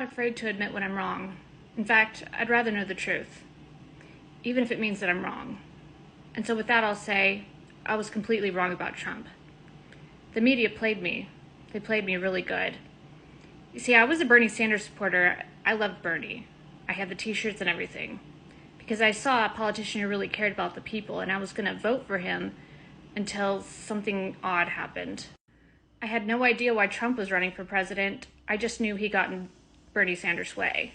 not afraid to admit when I'm wrong. In fact, I'd rather know the truth, even if it means that I'm wrong. And so with that, I'll say I was completely wrong about Trump. The media played me. They played me really good. You see, I was a Bernie Sanders supporter. I loved Bernie. I had the t-shirts and everything because I saw a politician who really cared about the people, and I was going to vote for him until something odd happened. I had no idea why Trump was running for president. I just knew he got in Bernie Sanders' way.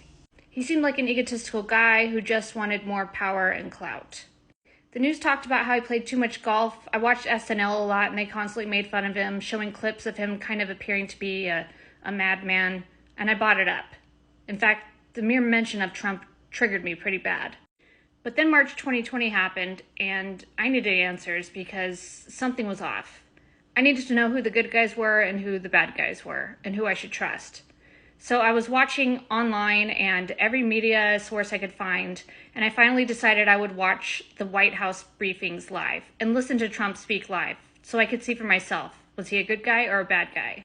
He seemed like an egotistical guy who just wanted more power and clout. The news talked about how he played too much golf. I watched SNL a lot, and they constantly made fun of him, showing clips of him kind of appearing to be a madman, and I bought it up. In fact, the mere mention of Trump triggered me pretty bad. But then March 2020 happened, and I needed answers because something was off. I needed to know who the good guys were and who the bad guys were, and who I should trust. So I was watching online and every media source I could find, and I finally decided I would watch the White House briefings live and listen to Trump speak live so I could see for myself, was he a good guy or a bad guy?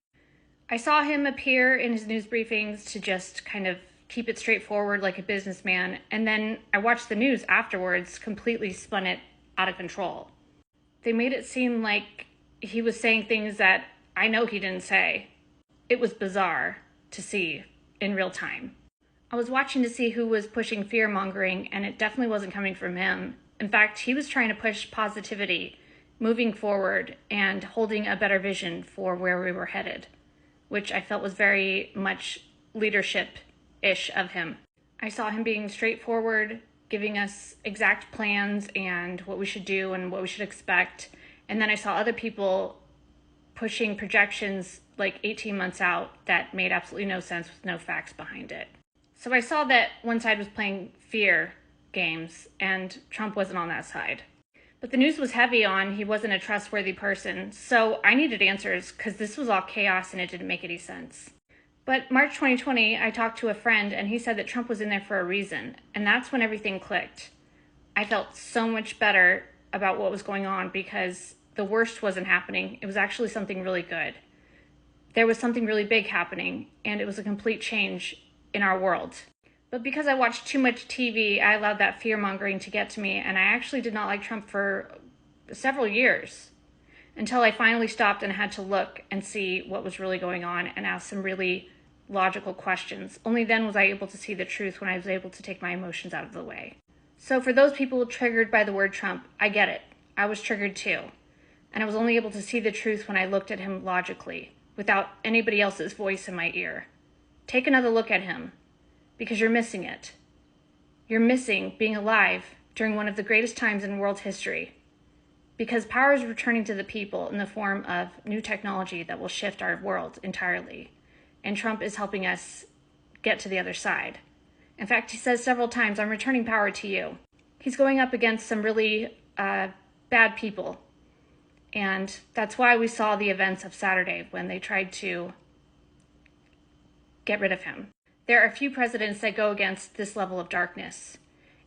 I saw him appear in his news briefings to just kind of keep it straightforward like a businessman, and then I watched the news afterwards completely spun it out of control. They made it seem like he was saying things that I know he didn't say. It was bizarre to see in real time. I was watching to see who was pushing fear-mongering, and it definitely wasn't coming from him. In fact, he was trying to push positivity, moving forward, and holding a better vision for where we were headed, which I felt was very much leadership-ish of him. I saw him being straightforward, giving us exact plans and what we should do and what we should expect. And then I saw other people pushing projections like 18 months out that made absolutely no sense with no facts behind it. So I saw that one side was playing fear games and Trump wasn't on that side. But the news was heavy on he wasn't a trustworthy person, so I needed answers because this was all chaos and it didn't make any sense. But March 2020, I talked to a friend and he said that Trump was in there for a reason, and that's when everything clicked. I felt so much better about what was going on because the worst wasn't happening. It was actually something really good. There was something really big happening, and it was a complete change in our world. But because I watched too much TV, I allowed that fear-mongering to get to me, and I actually did not like Trump for several years until I finally stopped and had to look and see what was really going on and ask some really logical questions. Only then was I able to see the truth, when I was able to take my emotions out of the way. So for those people triggered by the word Trump, I get it. I was triggered too. And I was only able to see the truth when I looked at him logically, without anybody else's voice in my ear. Take another look at him, because you're missing it. You're missing being alive during one of the greatest times in world history, because power is returning to the people in the form of new technology that will shift our world entirely. And Trump is helping us get to the other side. In fact, he says several times, I'm returning power to you. He's going up against some really bad people. And that's why we saw the events of Saturday when they tried to get rid of him. There are few presidents that go against this level of darkness,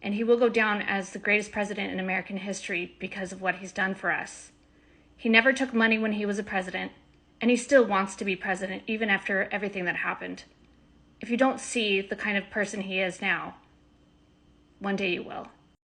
and he will go down as the greatest president in American history because of what he's done for us. He never took money when he was a president, and he still wants to be president even after everything that happened. If you don't see the kind of person he is now, one day you will.